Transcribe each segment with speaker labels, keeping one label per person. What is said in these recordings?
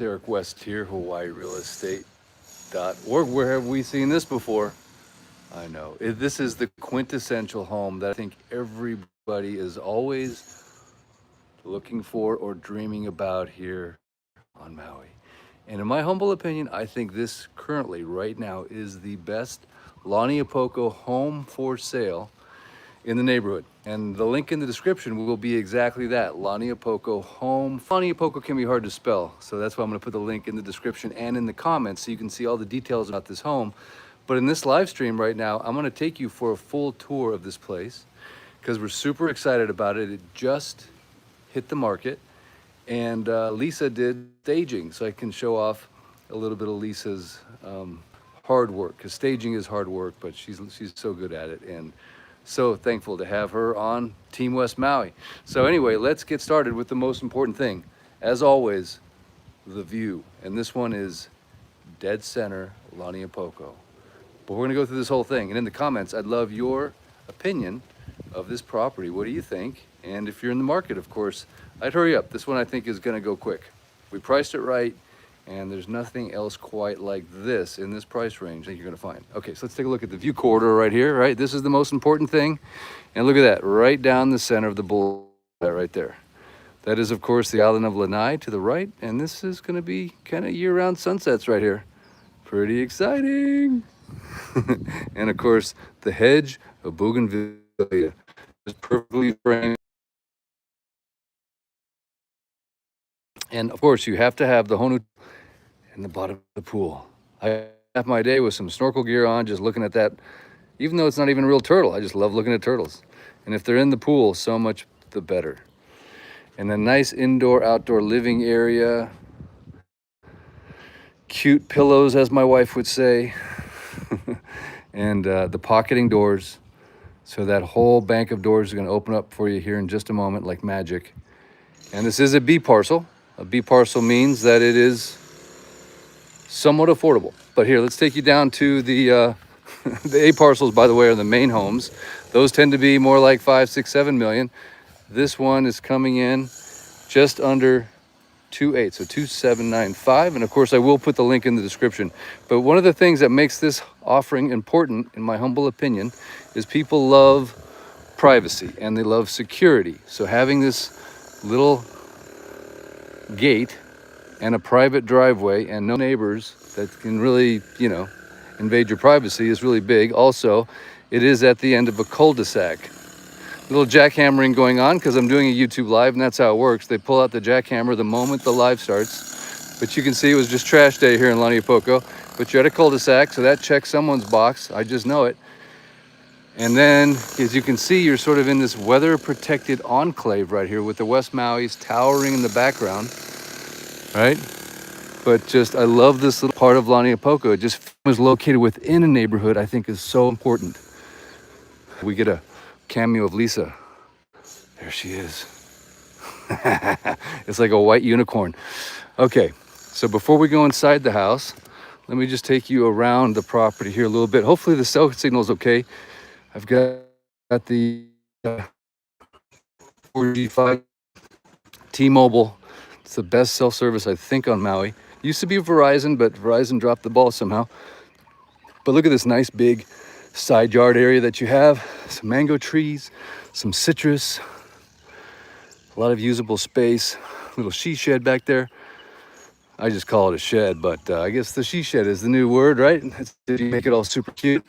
Speaker 1: Eric West here, HawaiiRealEstate.org. Where have we seen this before? I know. This is the quintessential home that I think everybody is always looking for or dreaming about here on Maui. And in my humble opinion, I think this currently, right now, is the best Launiupoko home for sale in the neighborhood. And the link in the description will be exactly that, Launiupoko home. Launiupoko can be hard to spell, so that's why I'm gonna put the link in the description and in the comments so you can see all the details about this home. But in this live stream right now, I'm gonna take you for a full tour of this place because we're super excited about it. It just hit the market, and Lisa did staging, so I can show off a little bit of Lisa's hard work, because staging is hard work, but she's so good at it, and so thankful to have her on Team West Maui. So anyway, let's get started with the most important thing. As always, the view, and this one is dead center Launiupoko. But we're gonna go through this whole thing, and in the comments, I'd love your opinion of this property. What do you think? And if you're in the market, of course, I'd hurry up. This one I think is gonna go quick. We priced it right, and there's nothing else quite like this in this price range that you're gonna find. Okay, so let's take a look at the view corridor right here, right? This is the most important thing. And look at that, right down the center of the boulevard right there. That is, of course, the island of Lanai to the right, and this is gonna be kind of year-round sunsets right here. Pretty exciting. And of course, the hedge of bougainvillea is perfectly framed. And of course, you have to have the honu in the bottom of the pool. I have my day with some snorkel gear on, just looking at that. Even though it's not even a real turtle, I just love looking at turtles. And if they're in the pool, so much the better. And a nice indoor-outdoor living area. Cute pillows, as my wife would say. And the pocketing doors. So that whole bank of doors is gonna open up for you here in just a moment, like magic. And this is a B parcel. A B parcel means that it is somewhat affordable. But here, let's take you down to the the A parcels, by the way, are the main homes. Those tend to be more like 5, 6, 7 million. This one is coming in just under 2.8, so 2.795. And of course, I will put the link in the description. But one of the things that makes this offering important, in my humble opinion, is people love privacy and they love security. So having this little gate and a private driveway and no neighbors that can really, invade your privacy is really big. Also, it is at the end of a cul-de-sac. Little jackhammering going on because I'm doing a YouTube live, and that's how it works. They pull out the jackhammer the moment the live starts. But you can see it was just trash day here in Launiupoko. But you're at a cul-de-sac, so that checks someone's box. I just know it. And then, as you can see, you're sort of in this weather-protected enclave right here with the West Maui's towering in the background, right? But just, I love this little part of Launiupoko. It just was located within a neighborhood I think is so important. We get a cameo of Lisa. There she is. It's like a white unicorn. Okay, so before we go inside the house, let me just take you around the property here a little bit. Hopefully the cell signal is okay. I've got the 4G 5 T-Mobile. It's the best cell service I think on Maui. Used to be Verizon, but Verizon dropped the ball somehow. But look at this nice big side yard area that you have. Some mango trees, some citrus, a lot of usable space, little she shed back there. I just call it a shed, but I guess the she shed is the new word, right? You make it all super cute.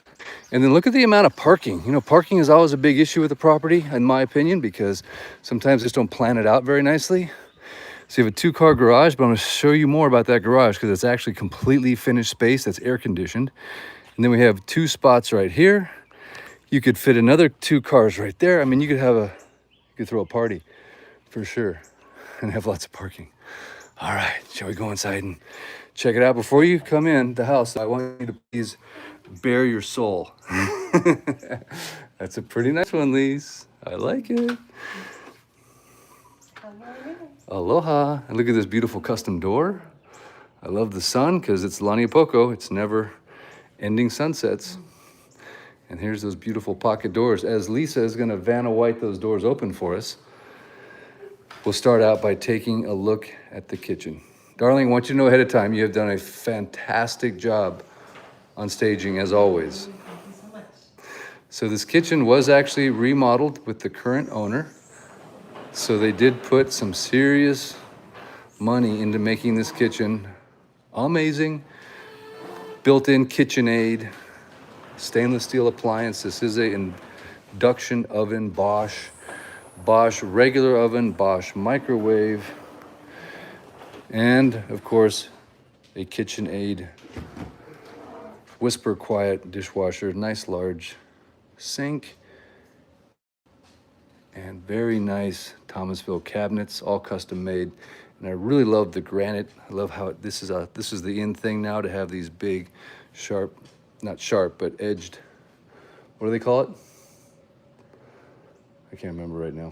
Speaker 1: And then look at the amount of parking. Parking is always a big issue with the property, in my opinion, because sometimes they just don't plan it out very nicely. So you have a 2-car garage, but I'm gonna show you more about that garage because it's actually completely finished space that's air conditioned. And then we have 2 spots right here. You could fit another 2 cars right there. I mean, you could throw a party for sure and have lots of parking. All right, shall we go inside and check it out? Before you come in the house, I want you to please bare your soul. That's a pretty nice one, Lise. I like it. Aloha. And look at this beautiful custom door. I love the sun because it's Launiupoko. It's never ending sunsets. And here's those beautiful pocket doors. As Lisa is gonna Vanna White those doors open for us, we'll start out by taking a look at the kitchen. Darling, I want you to know ahead of time, you have done a fantastic job on staging as always.
Speaker 2: Thank you so much.
Speaker 1: So this kitchen was actually remodeled with the current owner. So they did put some serious money into making this kitchen amazing. Built-in KitchenAid, stainless steel appliance. This is a induction oven, Bosch regular oven, Bosch microwave, and of course, a KitchenAid whisper quiet dishwasher, nice large sink, and very nice Thomasville cabinets, all custom made. And I really love the granite. I love how this is the in thing now to have these big, sharp, not sharp, but edged. What do they call it? I can't remember right now.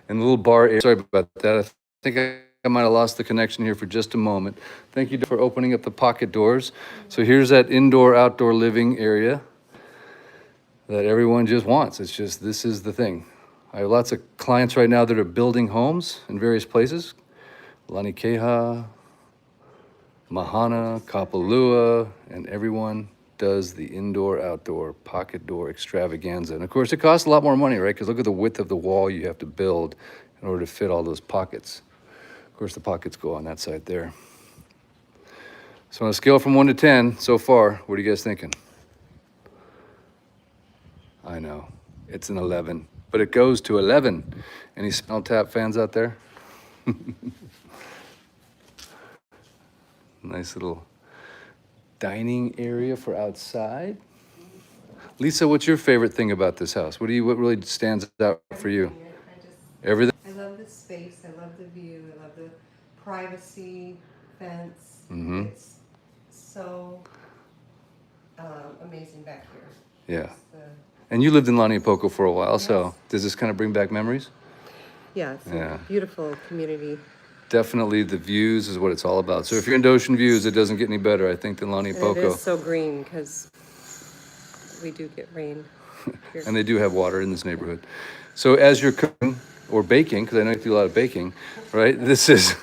Speaker 1: And the little bar area. Sorry about that. I think I might have lost the connection here for just a moment. Thank you for opening up the pocket doors. So here's that indoor-outdoor living area that everyone just wants. It's just, this is the thing. I have lots of clients right now that are building homes in various places. Launiupoko, Mahana, Kapalua, and everyone does the indoor-outdoor pocket door extravaganza. And of course, it costs a lot more money, right? Because look at the width of the wall you have to build in order to fit all those pockets. Of course, the pockets go on that side there. So on a scale from 1 to 10 so far, what are you guys thinking? I know, it's an 11, but it goes to 11. Any Spinal Tap fans out there? Nice little dining area for outside. Lisa, what's your favorite thing about this house? What really stands out for you? Everything?
Speaker 2: I love the space. I love the view. I love the privacy fence.
Speaker 1: Mm-hmm.
Speaker 2: It's so amazing back here.
Speaker 1: Yeah. And you lived in Launiupoko for a while, so
Speaker 2: Yes.
Speaker 1: does this kind of bring back memories?
Speaker 2: Yeah, it's
Speaker 1: Yeah.
Speaker 2: a beautiful community.
Speaker 1: Definitely the views is what it's all about. So if you're into ocean views, it doesn't get any better, I think, than
Speaker 2: And it
Speaker 1: Launiupoko.
Speaker 2: is so green because we do get rain here.
Speaker 1: And they do have water in this neighborhood. So as you're cooking or baking, because I know you do a lot of baking, right? This is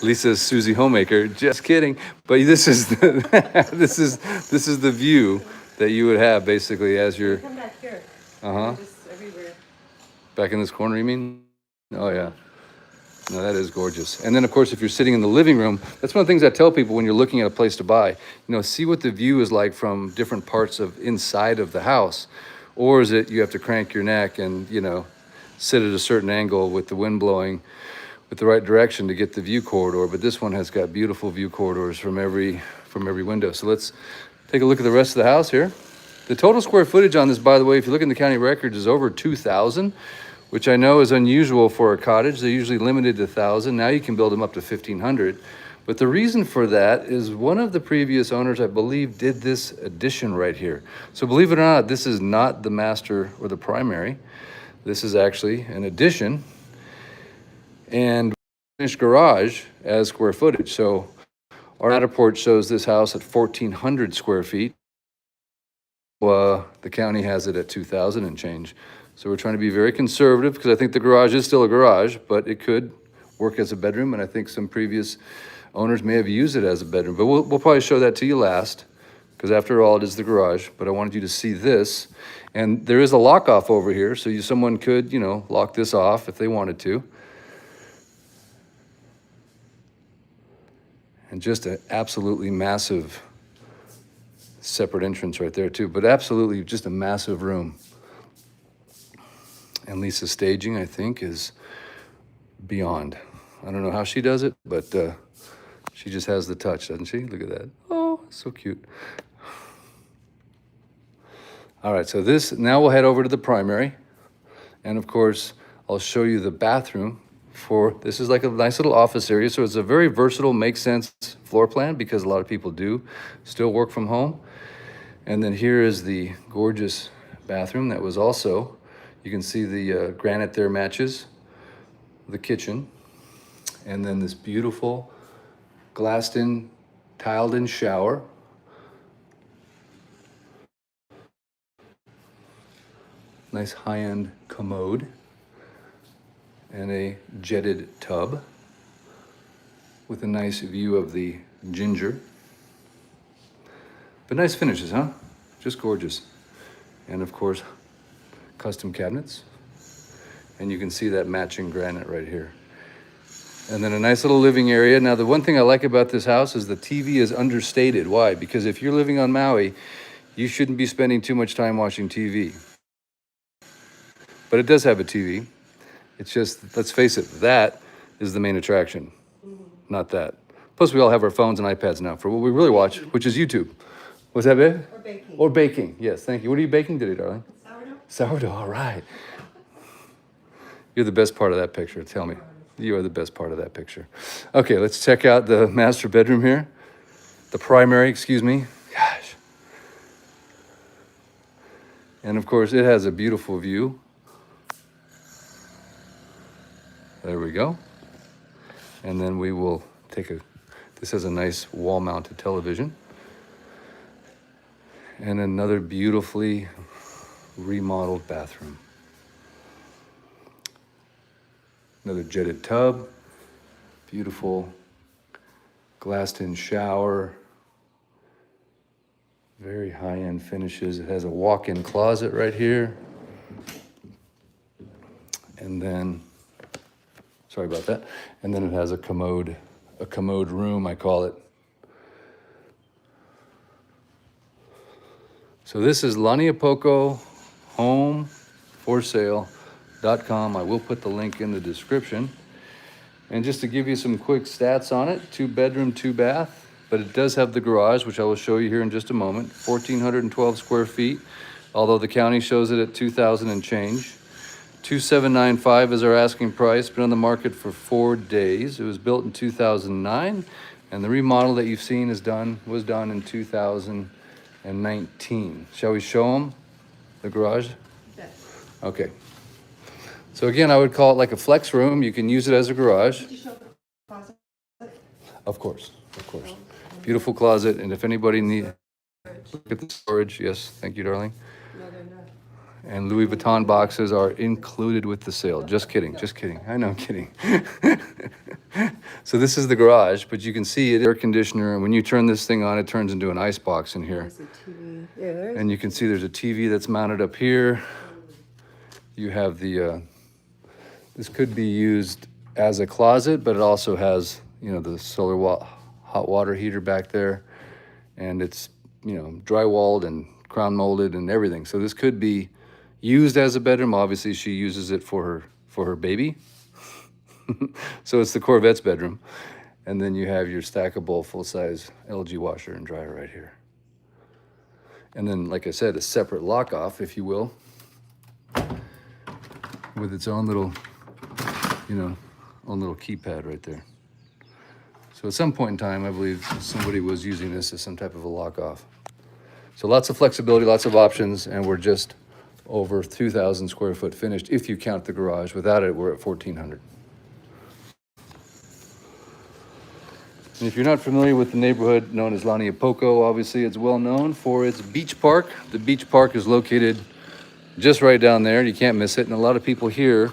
Speaker 1: Lisa's Susie Homemaker. Just kidding. But this is the, this is the view that you would have basically as you're
Speaker 2: Come back here.
Speaker 1: Uh-huh.
Speaker 2: Just everywhere.
Speaker 1: back in this corner. You mean? Oh yeah. No, that is gorgeous. And then, of course, if you're sitting in the living room, that's one of the things I tell people when you're looking at a place to buy. See what the view is like from different parts of inside of the house. Or is it you have to crank your neck and, sit at a certain angle with the wind blowing with the right direction to get the view corridor. But this one has got beautiful view corridors from every window. So let's take a look at the rest of the house here. The total square footage on this, by the way, if you look in the county records, is over 2,000. Which I know is unusual for a cottage. They're usually limited to 1,000. Now you can build them up to 1,500. But the reason for that is one of the previous owners, I believe, did this addition right here. So believe it or not, this is not the master or the primary. This is actually an addition and finished garage as square footage. So our Matterport shows this house at 1,400 square feet. The county has it at 2,000 and change. So we're trying to be very conservative because I think the garage is still a garage, but it could work as a bedroom. And I think some previous owners may have used it as a bedroom, but we'll probably show that to you last because after all, it is the garage. But I wanted you to see this. And there is a lock off over here. So someone could, lock this off if they wanted to. And just an absolutely massive separate entrance right there too, but absolutely just a massive room. And Lisa's staging, I think, is beyond. I don't know how she does it, but she just has the touch, doesn't she? Look at that. Oh, so cute. All right, so now we'll head over to the primary. And of course, I'll show you the bathroom this is like a nice little office area. So it's a very versatile, makes sense floor plan because a lot of people do still work from home. And then here is the gorgeous bathroom that was also, you can see the granite there matches the kitchen. And then this beautiful glassed-in, tiled-in shower. Nice high-end commode. And a jetted tub. with a nice view of the ginger. But nice finishes, huh? Just gorgeous. And of course, custom cabinets. And you can see that matching granite right here. And then a nice little living area. Now, the one thing I like about this house is the TV is understated. Why? Because if you're living on Maui, you shouldn't be spending too much time watching TV. But it does have a TV. It's just, let's face it, that is the main attraction, not that. Plus, we all have our phones and iPads now for what we really watch, which is YouTube. Was that it?
Speaker 2: Or baking.
Speaker 1: Or baking, yes, thank you. What are you baking today, darling?
Speaker 2: Sourdough.
Speaker 1: Sourdough, all right. You're the best part of that picture, tell me. You are the best part of that picture. Okay, let's check out the master bedroom here. The primary, excuse me. Gosh. And of course, it has a beautiful view. There we go. And then we will take this has a nice wall-mounted television. And another beautifully remodeled bathroom. Another jetted tub. Beautiful glassed-in shower. Very high-end finishes. It has a walk-in closet right here. And then, sorry about that. And then it has a commode room, I call it. So this is Launiupoko homeforsale.com. I will put the link in the description. And just to give you some quick stats on it, 2-bedroom, 2-bath, but it does have the garage, which I will show you here in just a moment. 1,412 square feet, although the county shows it at 2,000 and change. 2,795 is our asking price, been on the market for 4 days. It was built in 2009, and the remodel that you've seen was done in 2019. Shall we show them the garage?
Speaker 2: Yes.
Speaker 1: Okay. So again, I would call it like a flex room. You can use it as a garage.
Speaker 2: Did you show the closet?
Speaker 1: Of course, of course. Beautiful closet, and if anybody needs, look at the storage. Yes, thank you, darling.
Speaker 2: No, they're not.
Speaker 1: And Louis Vuitton boxes are included with the sale. Just kidding, just kidding. I know, I'm kidding. So this is the garage, but you can see it, air conditioner, and when you turn this thing on, it turns into an ice box in here.
Speaker 2: There's a TV. Yeah, there is.
Speaker 1: And you can see there's a TV that's mounted up here. You have the, this could be used as a closet, but it also has, you know, the solar hot water heater back there. And it's, you know, drywalled and crown molded and everything. So this could be used as a bedroom. Obviously, she uses it for her baby. So it's the Corvette's bedroom. And then you have your stackable full-size LG washer and dryer right here. And then, like I said, a separate lock-off, if you will, with its own little, you know, own little keypad right there. So at some point in time, I believe somebody was using this as some type of a lock-off. So lots of flexibility, lots of options, and we're just over 2,000 square foot finished if you count the garage. Without it, we're at 1,400. And if you're not familiar with the neighborhood known as Launiupoko, obviously it's well known for its beach park. The beach park is located just right down there. You can't miss it. And a lot of people here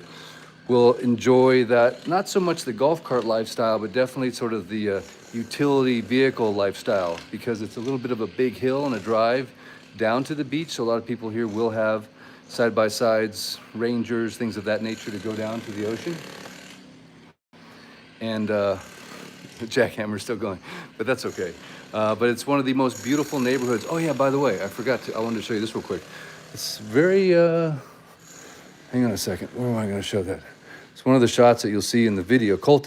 Speaker 1: will enjoy that, not so much the golf cart lifestyle, but definitely sort of the utility vehicle lifestyle, because it's a little bit of a big hill and a drive down to the beach. So a lot of people here will have side-by-sides, Rangers, things of that nature to go down to the ocean. And the jackhammer's still going, but that's okay. But it's one of the most beautiful neighborhoods. Oh yeah, by the way, I wanted to show you this real quick. It's very, hang on a second, where am I gonna show that? It's one of the shots that you'll see in the video.